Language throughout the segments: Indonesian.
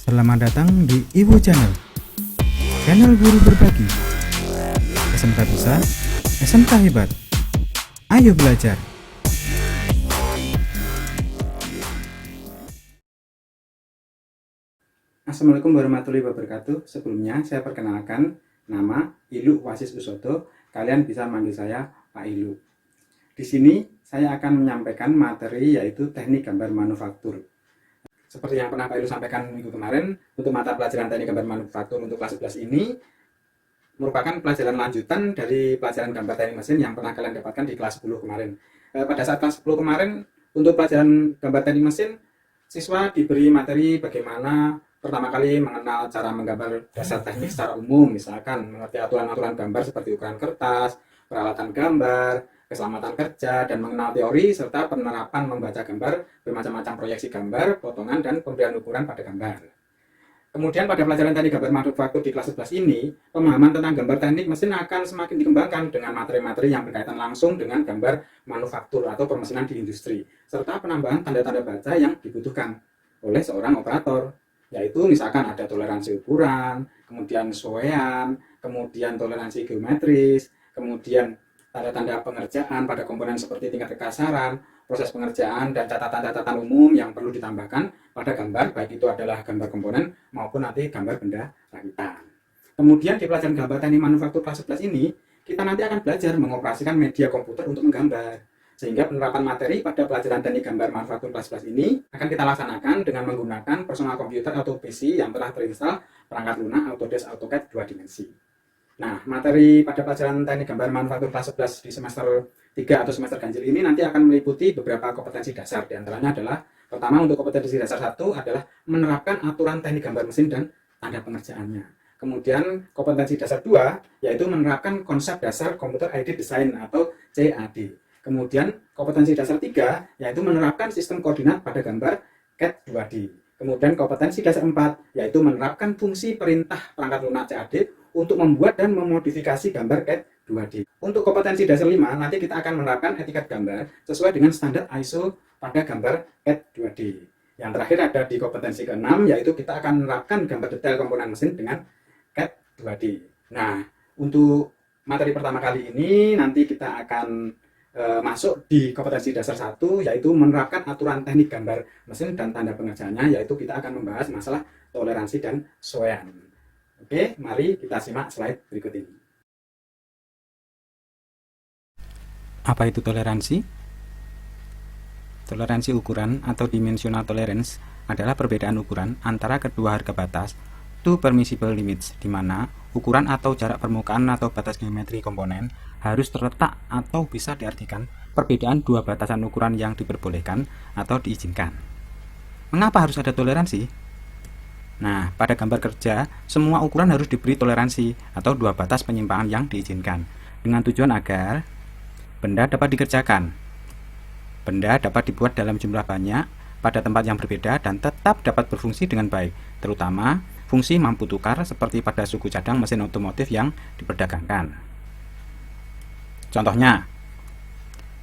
Selamat datang di Ibu Channel, channel guru berbagi. SMK bisa, SMK hebat. Ayo belajar. Assalamualaikum warahmatullahi wabarakatuh. Sebelumnya saya perkenalkan, nama Ilu Wasis Usodo. Kalian bisa manggil saya Pak Ilu. Di sini saya akan menyampaikan materi yaitu teknik gambar manufaktur. Seperti yang pernah Pak Ilu sampaikan minggu kemarin, untuk mata pelajaran teknik gambar manufaktur untuk kelas 11 ini merupakan pelajaran lanjutan dari pelajaran gambar teknik mesin yang pernah kalian dapatkan di kelas 10 kemarin. Pada saat kelas 10 kemarin, untuk pelajaran gambar teknik mesin, siswa diberi materi bagaimana pertama kali mengenal cara menggambar dasar teknik secara umum, misalkan mengerti aturan-aturan gambar seperti ukuran kertas, peralatan gambar, keselamatan kerja, dan mengenal teori serta penerapan membaca gambar, bermacam-macam proyeksi gambar, potongan, dan pemberian ukuran pada gambar. Kemudian pada pelajaran teknik gambar manufaktur di kelas 11 ini, pemahaman tentang gambar teknik mesin akan semakin dikembangkan dengan materi-materi yang berkaitan langsung dengan gambar manufaktur atau permesinan di industri, serta penambahan tanda-tanda baca yang dibutuhkan oleh seorang operator, yaitu misalkan ada toleransi ukuran, kemudian soean, kemudian toleransi geometris, kemudian tanda-tanda pengerjaan pada komponen seperti tingkat kekasaran, proses pengerjaan, dan catatan-catatan umum yang perlu ditambahkan pada gambar, baik itu adalah gambar komponen maupun nanti gambar benda rakitan. Kemudian di pelajaran gambar teknik manufaktur kelas 11 ini, kita nanti akan belajar mengoperasikan media komputer untuk menggambar. Sehingga penerapan materi pada pelajaran teknik gambar manufaktur kelas 11 ini akan kita laksanakan dengan menggunakan personal computer atau PC yang telah terinstall perangkat lunak Autodesk AutoCAD 2 dimensi. Nah, materi pada pelajaran teknik gambar manufaktur kelas 11 di semester 3 atau semester ganjil ini nanti akan meliputi beberapa kompetensi dasar. Di antaranya adalah, pertama untuk kompetensi dasar 1 adalah menerapkan aturan teknik gambar mesin dan tanda pengerjaannya. Kemudian kompetensi dasar 2 yaitu menerapkan konsep dasar Computer Aided Design atau CAD. Kemudian kompetensi dasar 3 yaitu menerapkan sistem koordinat pada gambar CAD 2D. Kemudian kompetensi dasar 4 yaitu menerapkan fungsi perintah perangkat lunak CAD untuk membuat dan memodifikasi gambar CAD 2D. Untuk kompetensi dasar 5 nanti kita akan menerapkan etiket gambar sesuai dengan standar ISO pada gambar CAD 2D. Yang terakhir ada di kompetensi ke-6 yaitu kita akan menerapkan gambar detail komponen mesin dengan CAD 2D. Nah, untuk materi pertama kali ini nanti kita akan masuk di kompetensi dasar 1 yaitu menerapkan aturan teknik gambar mesin dan tanda pengerjaannya, yaitu kita akan membahas masalah toleransi dan soean. Oke, mari kita simak slide berikut ini. Apa itu toleransi? Toleransi ukuran atau dimensional tolerance adalah perbedaan ukuran antara kedua harga batas two permissible limits, di mana ukuran atau jarak permukaan atau batas geometri komponen harus terletak atau bisa diartikan perbedaan dua batasan ukuran yang diperbolehkan atau diizinkan. Mengapa harus ada toleransi? Nah, pada gambar kerja, semua ukuran harus diberi toleransi atau dua batas penyimpangan yang diizinkan, dengan tujuan agar benda dapat dikerjakan. Benda dapat dibuat dalam jumlah banyak, pada tempat yang berbeda, dan tetap dapat berfungsi dengan baik, terutama fungsi mampu tukar seperti pada suku cadang mesin otomotif yang diperdagangkan. Contohnya,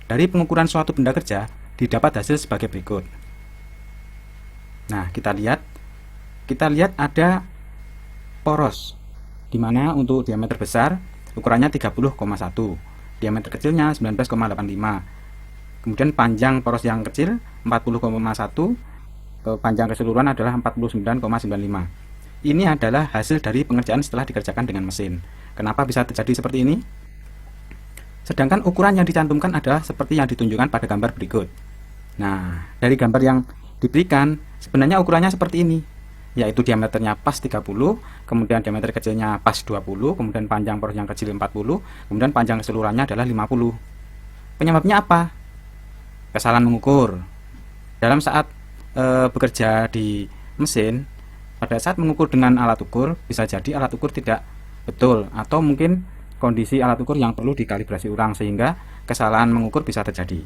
dari pengukuran suatu benda kerja didapat hasil sebagai berikut. Nah, kita lihat ada poros, di mana untuk diameter besar ukurannya 30,1, diameter kecilnya 19,85. Kemudian panjang poros yang kecil 40,1, panjang keseluruhan adalah 49,95. Ini adalah hasil dari pengerjaan setelah dikerjakan dengan mesin. Kenapa bisa terjadi seperti ini? Sedangkan ukuran yang dicantumkan adalah seperti yang ditunjukkan pada gambar berikut. Nah, dari gambar yang diberikan, sebenarnya ukurannya seperti ini, yaitu diameternya pas 30, kemudian diameter kecilnya pas 20, kemudian panjang poros yang kecil 40, kemudian panjang keseluruhannya adalah 50. Penyebabnya apa? Kesalahan mengukur. Dalam saat bekerja di mesin, pada saat mengukur dengan alat ukur, bisa jadi alat ukur tidak betul, atau mungkin kondisi alat ukur yang perlu dikalibrasi ulang sehingga kesalahan mengukur bisa terjadi.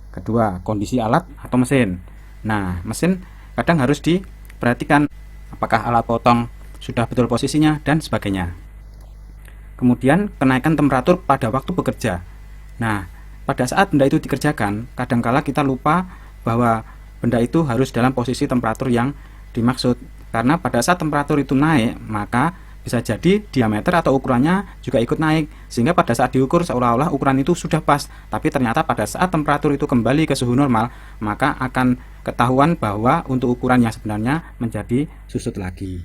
Kedua, kondisi alat atau mesin. Nah, mesin kadang harus diperhatikan apakah alat potong sudah betul posisinya dan sebagainya. Kemudian, kenaikan temperatur pada waktu bekerja. Nah, pada saat benda itu dikerjakan, kadangkala kita lupa bahwa benda itu harus dalam posisi temperatur yang dimaksud. Karena pada saat temperatur itu naik, maka bisa jadi diameter atau ukurannya juga ikut naik, sehingga pada saat diukur seolah-olah ukuran itu sudah pas, tapi ternyata pada saat temperatur itu kembali ke suhu normal, maka akan ketahuan bahwa untuk ukuran yang sebenarnya menjadi susut lagi.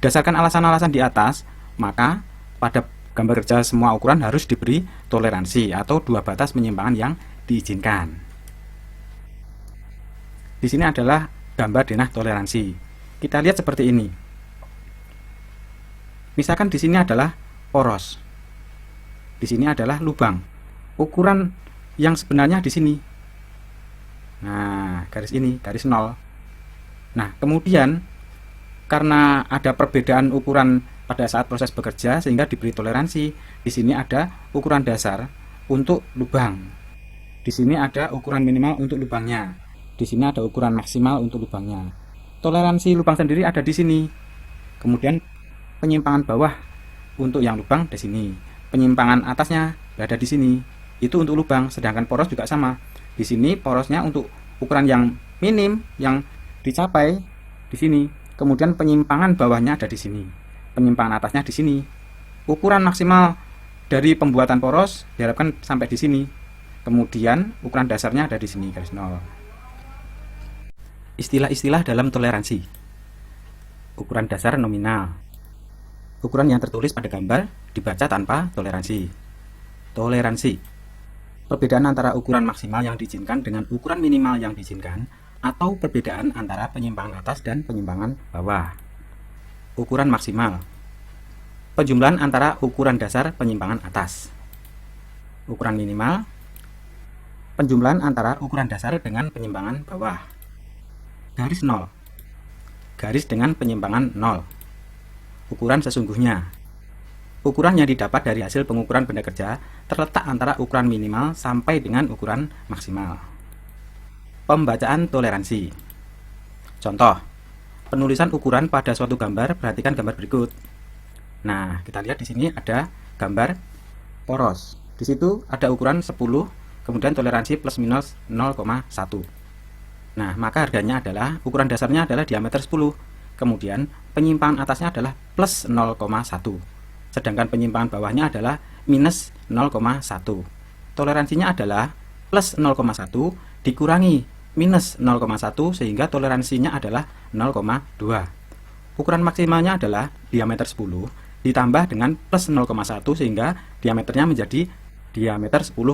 Berdasarkan alasan-alasan di atas, maka pada gambar kerja semua ukuran harus diberi toleransi atau dua batas penyimpangan yang diizinkan. Di sini adalah gambar denah toleransi. Kita lihat seperti ini. Misalkan di sini adalah poros, di sini adalah lubang. Ukuran yang sebenarnya di sini. Nah, garis ini, garis 0. Nah, kemudian karena ada perbedaan ukuran pada saat proses bekerja sehingga diberi toleransi. Di sini ada ukuran dasar untuk lubang. Di sini ada ukuran minimal untuk lubangnya. Di sini ada ukuran maksimal untuk lubangnya. Toleransi lubang sendiri ada di sini. Kemudian penyimpangan bawah untuk yang lubang di sini, penyimpangan atasnya berada di sini. Itu untuk lubang, sedangkan poros juga sama. Di sini porosnya untuk ukuran yang minim yang dicapai di sini. Kemudian penyimpangan bawahnya ada di sini. Penyimpangan atasnya di sini. Ukuran maksimal dari pembuatan poros diharapkan sampai di sini. Kemudian ukuran dasarnya ada di sini, garis 0. Istilah-istilah dalam toleransi. Ukuran dasar nominal. Ukuran yang tertulis pada gambar dibaca tanpa toleransi. Toleransi. Perbedaan antara ukuran maksimal yang diizinkan dengan ukuran minimal yang diizinkan, atau perbedaan antara penyimpangan atas dan penyimpangan bawah. Ukuran maksimal. Penjumlahan antara ukuran dasar penyimpangan atas. Ukuran minimal. Penjumlahan antara ukuran dasar dengan penyimpangan bawah. Garis 0. Garis dengan penyimpangan 0. Ukuran sesungguhnya. Ukuran yang didapat dari hasil pengukuran benda kerja terletak antara ukuran minimal sampai dengan ukuran maksimal. Pembacaan toleransi. Contoh, penulisan ukuran pada suatu gambar, perhatikan gambar berikut. Nah, kita lihat di sini ada gambar poros. Di situ ada ukuran 10, kemudian toleransi plus minus 0,1. Nah, maka harganya adalah, ukuran dasarnya adalah diameter 10. Kemudian penyimpangan atasnya adalah plus 0,1. Sedangkan penyimpangan bawahnya adalah minus 0,1. Toleransinya adalah plus 0,1 dikurangi minus 0,1 sehingga toleransinya adalah 0,2. Ukuran maksimalnya adalah diameter 10 ditambah dengan plus 0,1 sehingga diameternya menjadi diameter 10,1.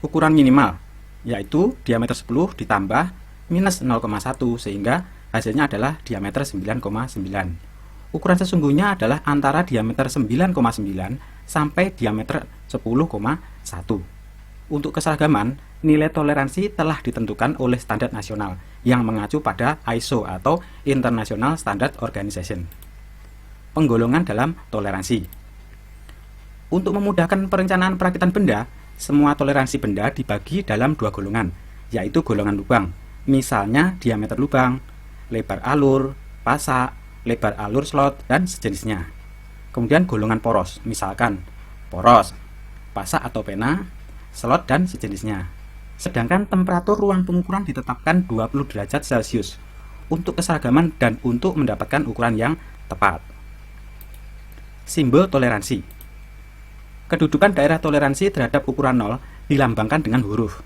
Ukuran minimal yaitu diameter 10 ditambah minus 0,1 sehingga hasilnya adalah diameter 9,9. Ukuran sesungguhnya adalah antara diameter 9,9 sampai diameter 10,1. Untuk keseragaman, nilai toleransi telah ditentukan oleh standar nasional yang mengacu pada ISO atau International Standard Organization. Penggolongan dalam toleransi. Untuk memudahkan perencanaan perakitan benda, semua toleransi benda dibagi dalam dua golongan, yaitu golongan lubang. Misalnya diameter lubang, lebar alur, pasak, lebar alur slot, dan sejenisnya. Kemudian golongan poros, misalkan poros, pasak atau pena, slot, dan sejenisnya. Sedangkan temperatur ruang pengukuran ditetapkan 20 derajat Celcius untuk keseragaman dan untuk mendapatkan ukuran yang tepat. Simbol toleransi. Kedudukan daerah toleransi terhadap ukuran 0 dilambangkan dengan huruf.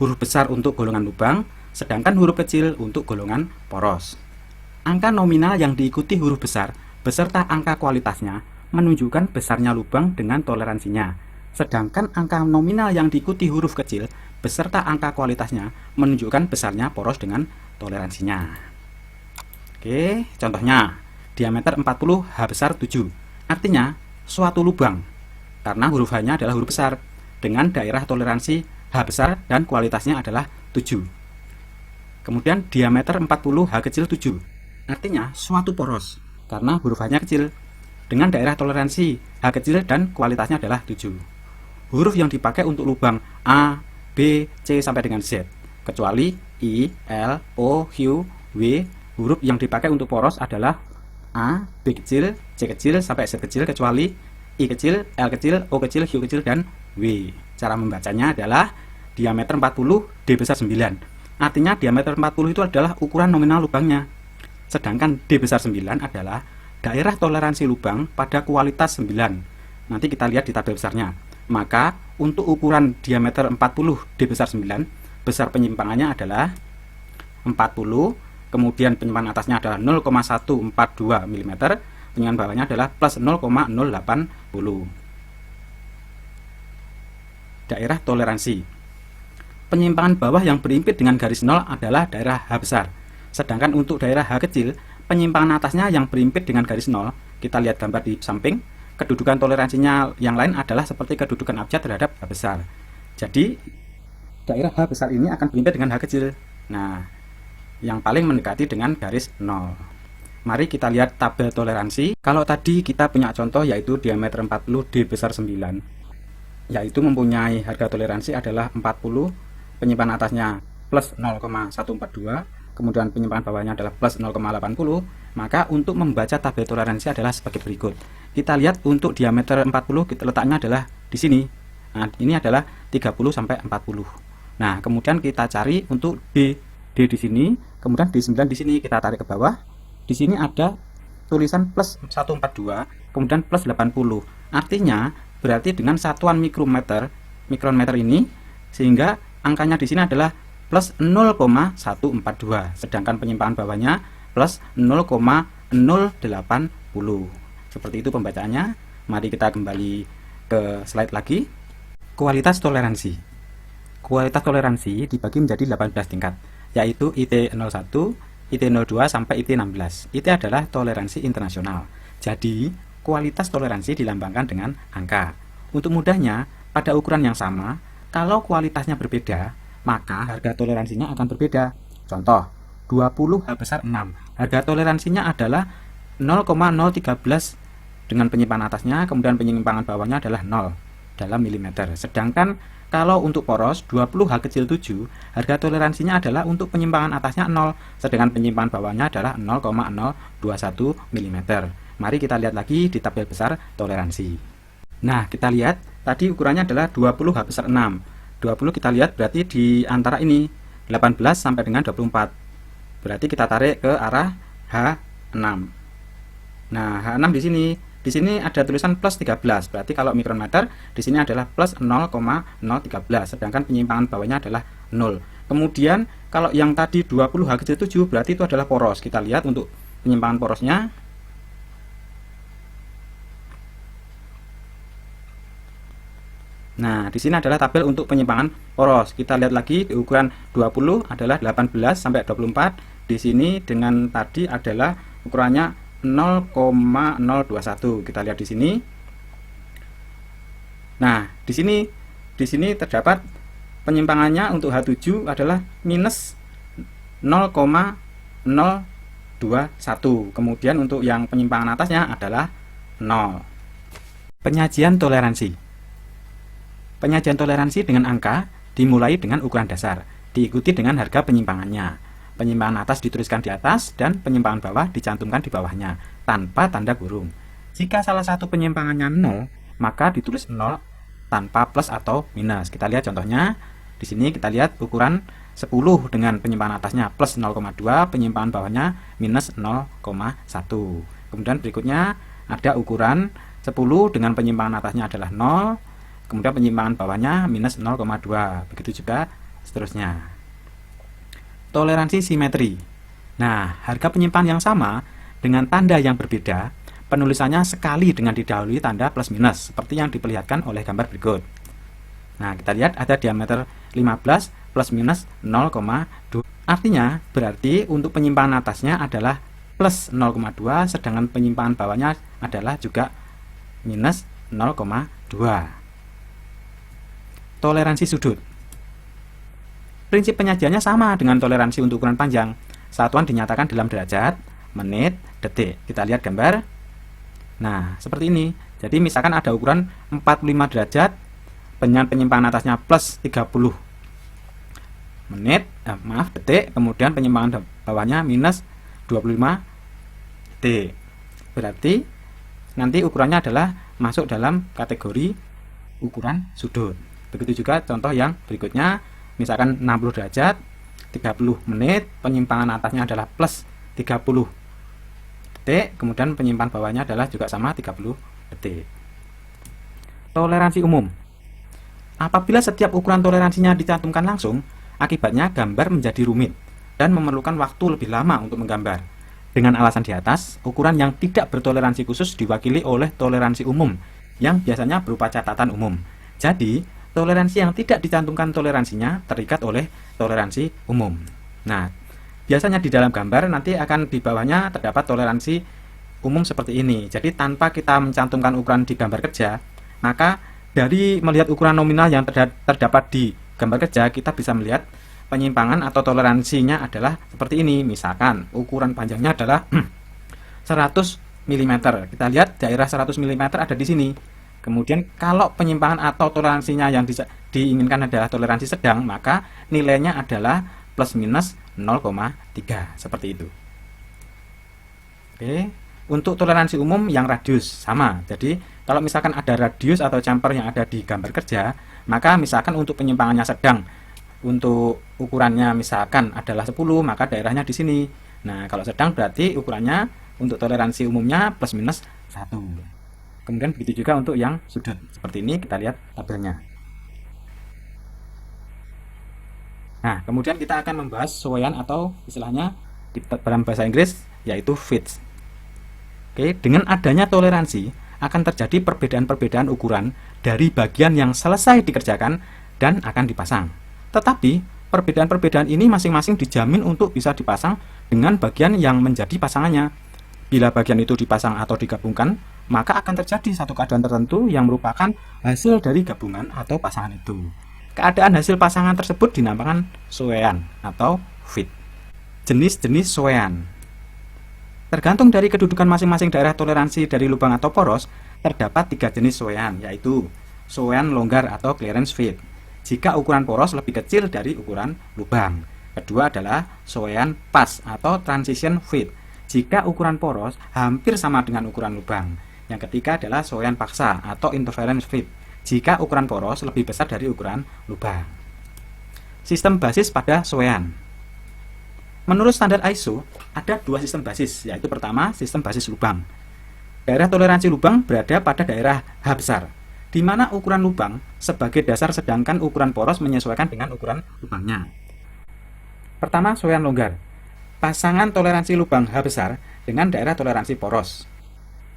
Huruf besar untuk golongan lubang, sedangkan huruf kecil untuk golongan poros. Angka nominal yang diikuti huruf besar beserta angka kualitasnya menunjukkan besarnya lubang dengan toleransinya, sedangkan angka nominal yang diikuti huruf kecil beserta angka kualitasnya menunjukkan besarnya poros dengan toleransinya. Oke, contohnya diameter 40 H besar 7, artinya suatu lubang karena huruf H-nya adalah huruf besar dengan daerah toleransi H besar dan kualitasnya adalah 7. Kemudian diameter 40 H kecil 7, artinya suatu poros karena huruf H-nya kecil dengan daerah toleransi H kecil dan kualitasnya adalah 7. Huruf yang dipakai untuk lubang A, B, C sampai dengan Z, kecuali I, L, O, Q, W. Huruf yang dipakai untuk poros adalah A, B kecil, C kecil sampai Z kecil, kecuali I kecil, L kecil, O kecil, Q kecil, dan W. Cara membacanya adalah diameter 40 D besar 9, Artinya diameter 40 itu adalah ukuran nominal lubangnya. Sedangkan D besar 9 adalah daerah toleransi lubang pada kualitas 9. Nanti kita lihat di tabel besarnya. Maka untuk ukuran diameter 40 D besar 9, besar penyimpangannya adalah 40, kemudian penyimpangan atasnya adalah 0,142 mm, penyimpangan bawahnya adalah plus 0,080. Daerah toleransi. Penyimpangan bawah yang berimpit dengan garis 0 adalah daerah H besar. Sedangkan untuk daerah H kecil, penyimpangan atasnya yang berimpit dengan garis 0, kita lihat gambar di samping, kedudukan toleransinya yang lain adalah seperti kedudukan abjad terhadap H besar. Jadi, daerah H besar ini akan berimpit dengan H kecil. Nah, yang paling mendekati dengan garis 0. Mari kita lihat tabel toleransi. Kalau tadi kita punya contoh yaitu diameter 40 D besar 9, yaitu mempunyai harga toleransi adalah 40, penyimpangan atasnya plus 0,142, kemudian penyimpangan bawahnya adalah plus 0,80, maka untuk membaca tabel toleransi adalah sebagai berikut. Kita lihat untuk diameter 40 kita letaknya adalah di sini. Nah, ini adalah 30 sampai 40. Nah, kemudian kita cari untuk D di sini, kemudian D9 di sini kita tarik ke bawah. Di sini ada tulisan plus 142, kemudian plus 80. Artinya berarti dengan satuan mikrometer ini, sehingga angkanya di sini adalah plus 0,142, sedangkan penyimpangan bawahnya plus 0,080. Seperti itu pembacaannya. Mari kita kembali ke slide lagi. Kualitas toleransi. Kualitas toleransi dibagi menjadi 18 tingkat, yaitu IT01, IT02 sampai IT16. IT adalah toleransi internasional. Jadi, kualitas toleransi dilambangkan dengan angka. Untuk mudahnya, pada ukuran yang sama, kalau kualitasnya berbeda, maka harga toleransinya akan berbeda. Contoh, 20 H besar 6. Harga toleransinya adalah 0,013 dengan penyimpangan atasnya, kemudian penyimpangan bawahnya adalah 0 dalam milimeter. Sedangkan kalau untuk poros 20 H kecil 7, harga toleransinya adalah untuk penyimpangan atasnya 0, sedangkan penyimpangan bawahnya adalah 0,021 mm. Mari kita lihat lagi di tabel besar toleransi. Nah, kita lihat tadi ukurannya adalah 20 H besar 6. 20 kita lihat berarti di antara ini 18 sampai dengan 24. Berarti kita tarik ke arah H6. Nah, H6 di sini. Di sini ada tulisan plus 13. Berarti kalau mikrometer di sini adalah plus 0,013, sedangkan penyimpangan bawahnya adalah 0. Kemudian kalau yang tadi 20 H kecil 7 berarti itu adalah poros. Kita lihat untuk penyimpangan porosnya. Nah, di sini adalah tabel untuk penyimpangan poros. Kita lihat lagi di ukuran 20 adalah 18 sampai 24. Di sini dengan tadi adalah ukurannya 0,021. Kita lihat di sini. Nah, di sini terdapat penyimpangannya untuk H7 adalah minus 0,021. Kemudian untuk yang penyimpangan atasnya adalah 0. Penyajian toleransi. Penyajian toleransi dengan angka dimulai dengan ukuran dasar, diikuti dengan harga penyimpangannya. Penyimpangan atas dituliskan di atas dan penyimpangan bawah dicantumkan di bawahnya tanpa tanda kurung. Jika salah satu penyimpangannya 0, maka ditulis 0 tanpa plus atau minus. Kita lihat contohnya. Di sini kita lihat ukuran 10 dengan penyimpangan atasnya plus 0,2, penyimpangan bawahnya minus 0,1. Kemudian berikutnya ada ukuran 10 dengan penyimpangan atasnya adalah 0, kemudian penyimpangan bawahnya minus 0,2. Begitu juga seterusnya. Toleransi simetri. Nah, harga penyimpangan yang sama dengan tanda yang berbeda, penulisannya sekali dengan didahului tanda plus minus, seperti yang diperlihatkan oleh gambar berikut. Nah, kita lihat ada diameter 15 plus minus 0,2. Artinya, berarti untuk penyimpangan atasnya adalah plus 0,2, sedangkan penyimpangan bawahnya adalah juga minus 0,2. Toleransi sudut. Prinsip penyajiannya sama dengan toleransi untuk ukuran panjang. Satuan dinyatakan dalam derajat, menit, detik. Kita lihat gambar. Nah, seperti ini. Jadi misalkan ada ukuran 45 derajat, penyimpangan atasnya plus 30 menit, detik, kemudian penyimpangan bawahnya minus 25 detik. Berarti nanti ukurannya adalah masuk dalam kategori ukuran sudut. Begitu juga contoh yang berikutnya, misalkan 60 derajat, 30 menit, penyimpangan atasnya adalah plus 30 detik, kemudian penyimpangan bawahnya adalah juga sama 30 detik. Toleransi umum. Apabila setiap ukuran toleransinya dicantumkan langsung, akibatnya gambar menjadi rumit dan memerlukan waktu lebih lama untuk menggambar. Dengan alasan di atas, ukuran yang tidak bertoleransi khusus diwakili oleh toleransi umum, yang biasanya berupa catatan umum. Jadi, toleransi yang tidak dicantumkan toleransinya terikat oleh toleransi umum. Nah, biasanya di dalam gambar nanti akan di bawahnya terdapat toleransi umum seperti ini. Jadi, tanpa kita mencantumkan ukuran di gambar kerja, maka dari melihat ukuran nominal yang terdapat di gambar kerja, kita bisa melihat penyimpangan atau toleransinya adalah seperti ini. Misalkan ukuran panjangnya adalah 100 mm. Kita lihat daerah 100 mm ada di sini. Kemudian kalau penyimpangan atau toleransinya yang diinginkan adalah toleransi sedang, maka nilainya adalah plus minus 0,3 seperti itu. Oke. Untuk toleransi umum yang radius sama. Jadi kalau misalkan ada radius atau jumper yang ada di gambar kerja, maka misalkan untuk penyimpangannya sedang, untuk ukurannya misalkan adalah 10, maka daerahnya di sini. Nah, kalau sedang berarti ukurannya untuk toleransi umumnya plus minus 1. Kemudian begitu juga untuk yang sudut. Seperti ini kita lihat tabelnya. Nah, kemudian kita akan membahas sesuaian atau istilahnya dalam bahasa Inggris yaitu fits. Oke, dengan adanya toleransi akan terjadi perbedaan-perbedaan ukuran dari bagian yang selesai dikerjakan dan akan dipasang. Tetapi, perbedaan-perbedaan ini masing-masing dijamin untuk bisa dipasang dengan bagian yang menjadi pasangannya. Bila bagian itu dipasang atau digabungkan, maka akan terjadi satu keadaan tertentu yang merupakan hasil dari gabungan atau pasangan itu. Keadaan hasil pasangan tersebut dinamakan sesuaian atau fit. Jenis-jenis sesuaian. Tergantung dari kedudukan masing-masing daerah toleransi dari lubang atau poros, terdapat 3 jenis sesuaian, yaitu sesuaian longgar atau clearance fit, jika ukuran poros lebih kecil dari ukuran lubang. Kedua adalah sesuaian pas atau transition fit, jika ukuran poros hampir sama dengan ukuran lubang. Yang ketiga adalah sesuaian paksa atau interference fit, jika ukuran poros lebih besar dari ukuran lubang. Sistem basis pada sesuaian. Menurut standar ISO, ada 2 sistem basis, yaitu pertama, sistem basis lubang. Daerah toleransi lubang berada pada daerah H besar, di mana ukuran lubang sebagai dasar sedangkan ukuran poros menyesuaikan dengan ukuran lubangnya. Pertama, sesuaian longgar. Pasangan toleransi lubang H besar dengan daerah toleransi poros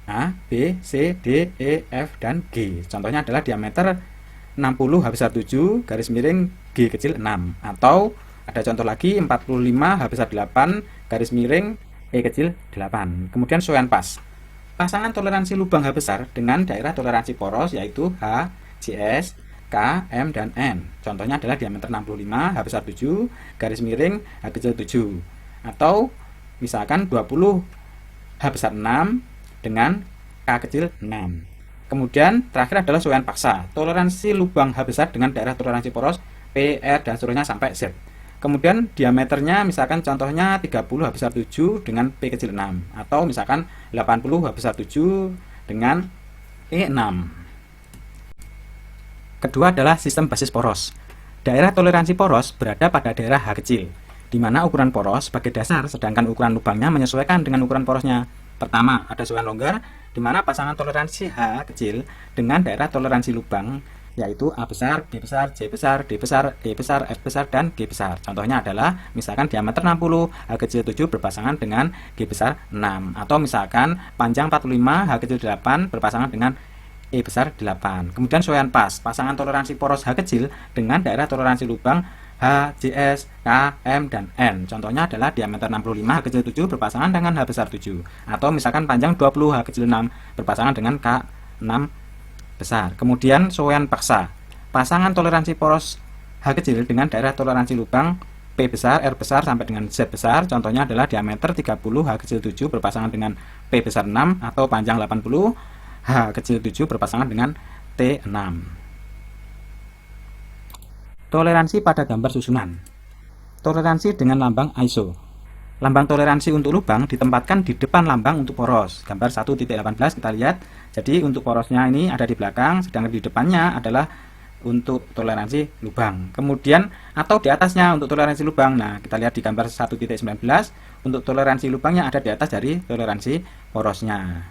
A, B, C, D, E, F, dan G. Contohnya adalah diameter 60 H besar 7 garis miring G kecil 6, atau ada contoh lagi 45 H besar 8 garis miring E kecil 8. Kemudian sesuaian pas. Pasangan toleransi lubang H besar dengan daerah toleransi poros yaitu H, JS, K, M, dan N. Contohnya adalah diameter 65 H besar 7 garis miring H kecil 7, atau misalkan 20 H besar 6 dengan K kecil 6. Kemudian terakhir adalah sesuaian paksa. Toleransi lubang H besar dengan daerah toleransi poros P, R, dan seterusnya sampai Z. Kemudian diameternya misalkan contohnya 30 H besar 7 dengan P kecil 6, atau misalkan 80 H besar 7 dengan E 6. Kedua adalah sistem basis poros. Daerah toleransi poros berada pada daerah H kecil, di mana ukuran poros sebagai dasar sedangkan ukuran lubangnya menyesuaikan dengan ukuran porosnya. Pertama, ada sesuaian longgar, di mana pasangan toleransi H kecil dengan daerah toleransi lubang yaitu A besar, B besar, C besar, D besar, E besar, F besar, dan G besar. Contohnya adalah misalkan diameter 60 H kecil 7 berpasangan dengan G besar 6, atau misalkan panjang 45 H kecil 8 berpasangan dengan E besar 8. Kemudian sesuaian pas. Pasangan toleransi poros H kecil dengan daerah toleransi lubang H, JS, K, M, dan N. Contohnya adalah diameter 65 H kecil 7 berpasangan dengan H besar 7, atau misalkan panjang 20 H kecil 6 berpasangan dengan K 6 besar. Kemudian sesuaian paksa. Pasangan toleransi poros H kecil dengan daerah toleransi lubang P besar, R besar, sampai dengan Z besar. Contohnya adalah diameter 30 H kecil 7 berpasangan dengan P besar 6, atau panjang 80 H kecil 7 berpasangan dengan T 6. Toleransi pada gambar susunan. Toleransi dengan lambang ISO. Lambang toleransi untuk lubang ditempatkan di depan lambang untuk poros. Gambar 1.18 kita lihat. Jadi untuk porosnya ini ada di belakang, sedangkan di depannya adalah untuk toleransi lubang. Kemudian atau di atasnya untuk toleransi lubang. Nah, kita lihat di gambar 1.19, untuk toleransi lubangnya ada di atas dari toleransi porosnya.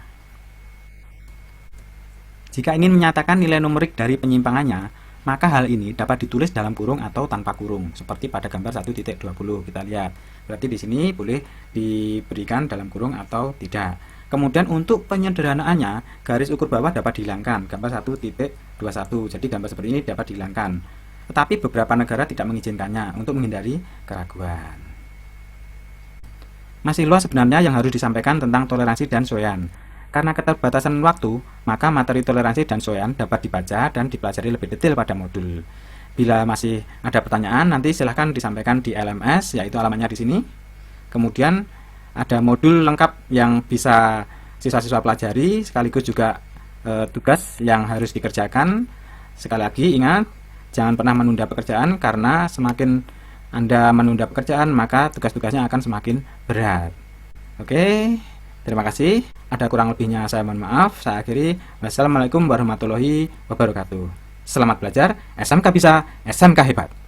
Jika ingin menyatakan nilai numerik dari penyimpangannya, maka hal ini dapat ditulis dalam kurung atau tanpa kurung, seperti pada gambar 1.20. Kita lihat. Berarti di sini boleh diberikan dalam kurung atau tidak. Kemudian untuk penyederhanaannya, garis ukur bawah dapat dihilangkan, gambar 1.21. Jadi gambar seperti ini dapat dihilangkan. Tetapi beberapa negara tidak mengizinkannya untuk menghindari keraguan. Masih luas sebenarnya yang harus disampaikan tentang toleransi dan soean. Karena keterbatasan waktu, maka materi toleransi dan soean dapat dibaca dan dipelajari lebih detail pada modul. Bila masih ada pertanyaan, nanti silahkan disampaikan di LMS, yaitu alamatnya di sini. Kemudian ada modul lengkap yang bisa siswa-siswa pelajari, sekaligus juga tugas yang harus dikerjakan. Sekali lagi ingat, jangan pernah menunda pekerjaan, karena semakin Anda menunda pekerjaan, maka tugas-tugasnya akan semakin berat. Oke, terima kasih. Ada kurang lebihnya saya mohon maaf. Saya akhiri. Wassalamualaikum warahmatullahi wabarakatuh. Selamat belajar. SMK bisa, SMK hebat.